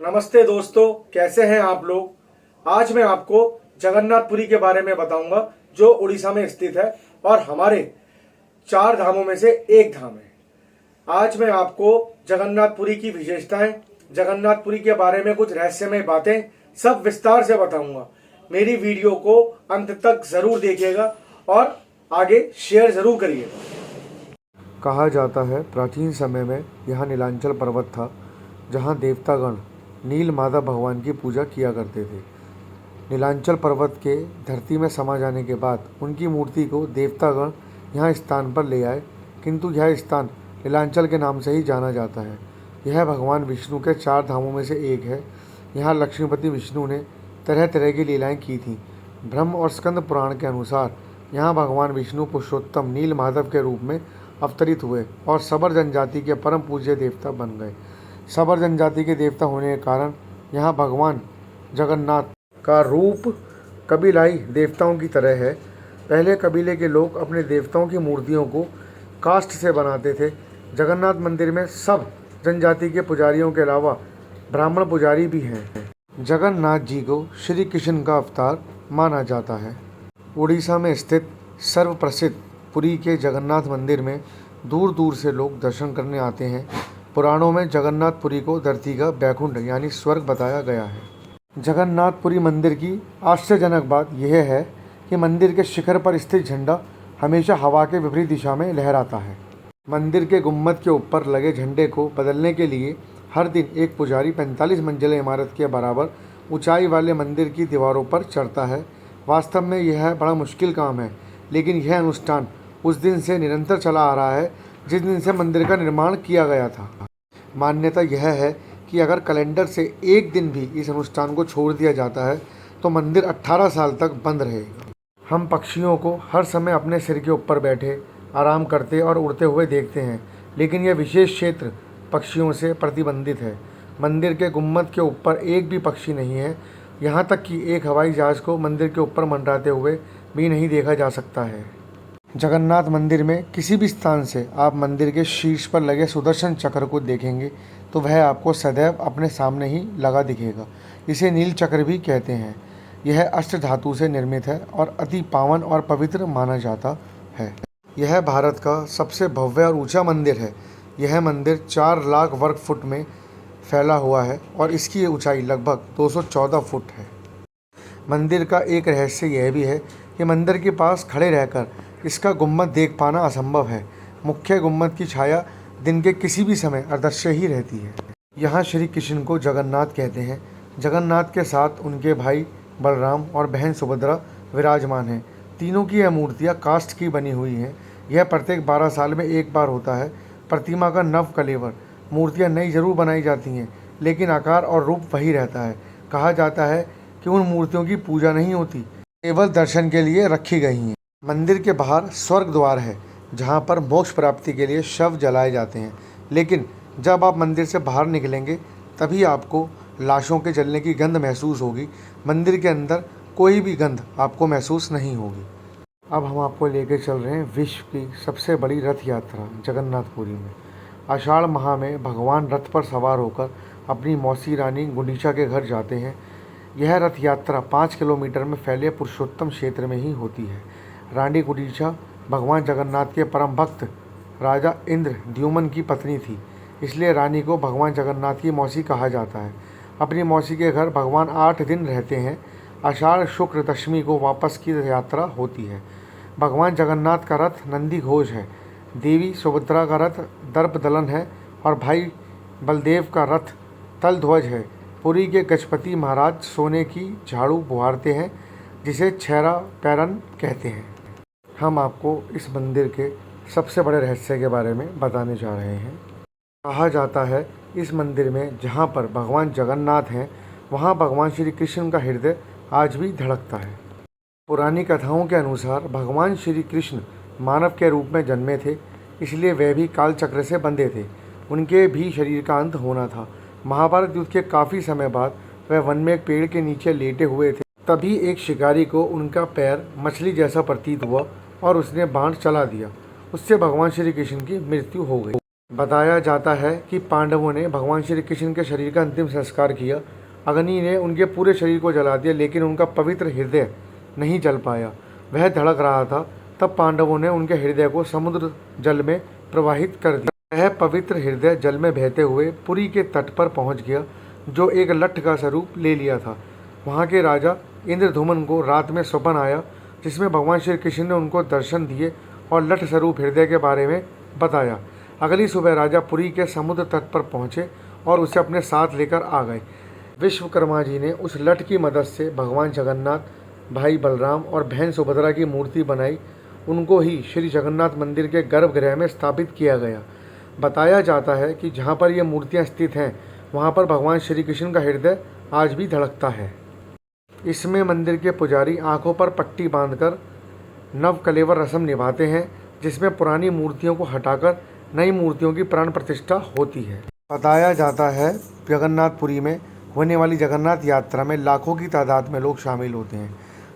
नमस्ते दोस्तों, कैसे हैं आप लोग। आज मैं आपको जगन्नाथपुरी के बारे में बताऊंगा जो उड़ीसा में स्थित है और हमारे 4 धामों में से एक धाम है। आज मैं आपको जगन्नाथपुरी की विशेषताएं, जगन्नाथपुरी के बारे में कुछ रहस्यमय बातें सब विस्तार से बताऊंगा। मेरी वीडियो को अंत तक जरूर देखिएगा और आगे शेयर जरूर करिएगा। कहा जाता है प्राचीन समय में यहाँ नीलांचल पर्वत था, जहाँ देवतागण नील माधव भगवान की पूजा किया करते थे। नीलांचल पर्वत के धरती में समा जाने के बाद उनकी मूर्ति को देवतागण यहाँ स्थान पर ले आए, किंतु यह स्थान नीलांचल के नाम से ही जाना जाता है। यह भगवान विष्णु के 4 धामों में से एक है। यहाँ लक्ष्मीपति विष्णु ने तरह तरह की लीलाएं की थीं। ब्रह्म और स्कंद पुराण के अनुसार यहाँ भगवान विष्णु पुरुषोत्तम नील माधव के रूप में अवतरित हुए और सबर जनजाति के परम पूज्य देवता बन गए। सबर जनजाति के देवता होने के कारण यहाँ भगवान जगन्नाथ का रूप कबीलाई देवताओं की तरह है। पहले कबीले के लोग अपने देवताओं की मूर्तियों को काष्ठ से बनाते थे। जगन्नाथ मंदिर में सब जनजाति के पुजारियों के अलावा ब्राह्मण पुजारी भी हैं। जगन्नाथ जी को श्री कृष्ण का अवतार माना जाता है। उड़ीसा में स्थित सर्वप्रसिद्ध पुरी के जगन्नाथ मंदिर में दूर दूर से लोग दर्शन करने आते हैं। पुराणों में जगन्नाथपुरी को धरती का बैकुंठ यानी स्वर्ग बताया गया है। जगन्नाथपुरी मंदिर की आश्चर्यजनक बात यह है कि मंदिर के शिखर पर स्थित झंडा हमेशा हवा के विपरीत दिशा में लहराता है। मंदिर के गुम्बद के ऊपर लगे झंडे को बदलने के लिए हर दिन एक पुजारी 45 मंजिला इमारत के बराबर ऊंचाई वाले मंदिर की दीवारों पर चढ़ता है। वास्तव में यह बड़ा मुश्किल काम है, लेकिन यह अनुष्ठान उस दिन से निरंतर चला आ रहा है जिस दिन से मंदिर का निर्माण किया गया था। मान्यता यह है कि अगर कैलेंडर से एक दिन भी इस अनुष्ठान को छोड़ दिया जाता है तो मंदिर 18 साल तक बंद रहेगा। हम पक्षियों को हर समय अपने सिर के ऊपर बैठे आराम करते और उड़ते हुए देखते हैं, लेकिन यह विशेष क्षेत्र पक्षियों से प्रतिबंधित है। मंदिर के गुम्बद के ऊपर एक भी पक्षी नहीं है। यहाँ तक कि एक हवाई जहाज को मंदिर के ऊपर मंडराते हुए भी नहीं देखा जा सकता है। जगन्नाथ मंदिर में किसी भी स्थान से आप मंदिर के शीर्ष पर लगे सुदर्शन चक्र को देखेंगे तो वह आपको सदैव अपने सामने ही लगा दिखेगा। इसे नील चक्र भी कहते हैं। यह अष्ट धातु से निर्मित है और अति पावन और पवित्र माना जाता है। यह भारत का सबसे भव्य और ऊंचा मंदिर है। यह मंदिर 4 लाख वर्ग फुट में फैला हुआ है और इसकी ऊंचाई लगभग 214 फुट है। मंदिर का एक रहस्य यह भी है कि मंदिर के पास खड़े रहकर इसका गुम्बद देख पाना असंभव है। मुख्य गुम्बद की छाया दिन के किसी भी समय अदृश्य ही रहती है। यहाँ श्री कृष्ण को जगन्नाथ कहते हैं। जगन्नाथ के साथ उनके भाई बलराम और बहन सुभद्रा विराजमान हैं। तीनों की यह मूर्तियाँ काष्ठ की बनी हुई हैं। यह प्रत्येक 12 साल में एक बार होता है। प्रतिमा का नव कलेवर। मूर्तियाँ नई जरूर बनाई जाती हैं, लेकिन आकार और रूप वही रहता है। कहा जाता है कि उन मूर्तियों की पूजा नहीं होती, केवल दर्शन के लिए रखी गई हैं। मंदिर के बाहर स्वर्ग द्वार है, जहाँ पर मोक्ष प्राप्ति के लिए शव जलाए जाते हैं, लेकिन जब आप मंदिर से बाहर निकलेंगे तभी आपको लाशों के जलने की गंध महसूस होगी। मंदिर के अंदर कोई भी गंध आपको महसूस नहीं होगी। अब हम आपको लेकर चल रहे हैं विश्व की सबसे बड़ी रथ यात्रा जगन्नाथपुरी में। आषाढ़ माह में भगवान रथ पर सवार होकर अपनी मौसी रानी गुंडीचा के घर जाते हैं। यह रथ यात्रा 5 किलोमीटर में फैले पुरुषोत्तम क्षेत्र में ही होती है। रानी गुंडीचा भगवान जगन्नाथ के परम भक्त राजा इंद्र द्युमन की पत्नी थी, इसलिए रानी को भगवान जगन्नाथ की मौसी कहा जाता है। अपनी मौसी के घर भगवान 8 दिन रहते हैं। आषाढ़ शुक्ल दशमी को वापस की यात्रा होती है। भगवान जगन्नाथ का रथ नंदी घोष है, देवी सुभद्रा का रथ दर्प दलन है और भाई बलदेव का रथ तल ध्वज है। पुरी के गजपति महाराज सोने की झाड़ू बुहारते हैं, जिसे छेरा पैरन कहते हैं। हम आपको इस मंदिर के सबसे बड़े रहस्य के बारे में बताने जा रहे हैं। कहा जाता है इस मंदिर में जहाँ पर भगवान जगन्नाथ हैं, वहाँ भगवान श्री कृष्ण का हृदय आज भी धड़कता है। पुरानी कथाओं के अनुसार भगवान श्री कृष्ण मानव के रूप में जन्मे थे, इसलिए वे भी काल चक्र से बंधे थे। उनके भी शरीर का अंत होना था। महाभारत युद्ध के काफ़ी समय बाद वह वन में एक पेड़ के नीचे लेटे हुए थे। तभी एक शिकारी को उनका पैर मछली जैसा प्रतीत हुआ और उसने बाण चला दिया। उससे भगवान श्री कृष्ण की मृत्यु हो गई। बताया जाता है कि पांडवों ने भगवान श्री कृष्ण के शरीर का अंतिम संस्कार किया। अग्नि ने उनके पूरे शरीर को जला दिया, लेकिन उनका पवित्र हृदय नहीं जल पाया। वह धड़क रहा था। तब पांडवों ने उनके हृदय को समुद्र जल में प्रवाहित कर दिया। वह पवित्र हृदय जल में बहते हुए पुरी के तट पर पहुंच गया, जो एक लठ का स्वरूप ले लिया था। वहां के राजा इंद्रधुमन को रात में स्वप्न आया, जिसमें भगवान श्री कृष्ण ने उनको दर्शन दिए और लठ स्वरूप हृदय के बारे में बताया। अगली सुबह राजा पुरी के समुद्र तट पर पहुंचे और उसे अपने साथ लेकर आ गए। विश्वकर्मा जी ने उस लठ की मदद से भगवान जगन्नाथ, भाई बलराम और बहन सुभद्रा की मूर्ति बनाई। उनको ही श्री जगन्नाथ मंदिर के गर्भगृह में स्थापित किया गया। बताया जाता है कि जहाँ पर ये मूर्तियाँ स्थित हैं, वहाँ पर भगवान श्री कृष्ण का हृदय आज भी धड़कता है। इसमें मंदिर के पुजारी आंखों पर पट्टी बांधकर नव कलेवर रस्म निभाते हैं, जिसमें पुरानी मूर्तियों को हटाकर नई मूर्तियों की प्राण प्रतिष्ठा होती है। बताया जाता है जगन्नाथपुरी में होने वाली जगन्नाथ यात्रा में लाखों की तादाद में लोग शामिल होते हैं,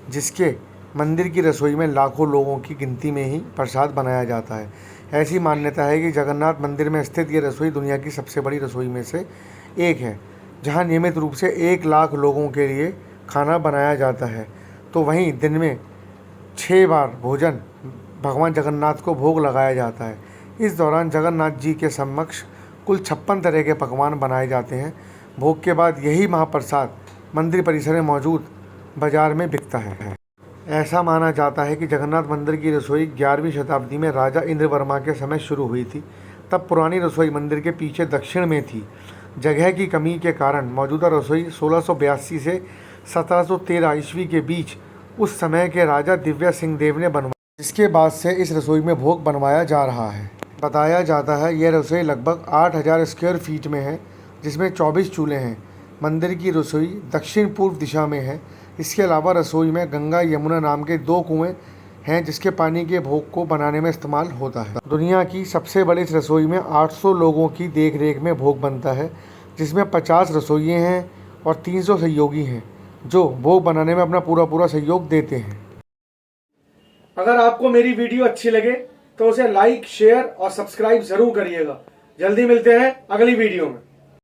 जिसके मंदिर की रसोई में लाखों लोगों की गिनती में ही प्रसाद बनाया जाता है। ऐसी मान्यता है कि जगन्नाथ मंदिर में स्थित ये रसोई दुनिया की सबसे बड़ी रसोई में से एक है, जहाँ नियमित रूप से 1 लाख लोगों के लिए खाना बनाया जाता है। तो वहीं दिन में 6 बार भोजन भगवान जगन्नाथ को भोग लगाया जाता है। इस दौरान जगन्नाथ जी के समक्ष कुल 56 तरह के पकवान बनाए जाते हैं। भोग के बाद यही महाप्रसाद मंदिर परिसर में मौजूद बाजार में बिकता है। ऐसा माना जाता है कि जगन्नाथ मंदिर की रसोई 11वीं शताब्दी में राजा इंद्रवर्मा के समय शुरू हुई थी। तब पुरानी रसोई मंदिर के पीछे दक्षिण में थी। जगह की कमी के कारण मौजूदा रसोई 1682 से 1713 ईस्वी के बीच उस समय के राजा दिव्या सिंह देव ने बनवाई, जिसके बाद से इस रसोई में भोग बनवाया जा रहा है। बताया जाता है यह रसोई लगभग 8000 स्क्वायर फीट में है, जिसमें 24 चूल्हे हैं। मंदिर की रसोई दक्षिण पूर्व दिशा में है। इसके अलावा रसोई में गंगा यमुना नाम के 2 कुएं हैं, जिसके पानी के भोग को बनाने में इस्तेमाल होता है। दुनिया की सबसे बड़ी इस रसोई में 800 लोगों की देखरेख में भोग बनता है, जिसमें 50 रसोइये हैं और 300 सहयोगी हैं, जो भोग बनाने में अपना पूरा सहयोग देते हैं। अगर आपको मेरी वीडियो अच्छी लगे तो उसे लाइक, शेयर और सब्सक्राइब जरूर करिएगा। जल्दी मिलते हैं अगली वीडियो में।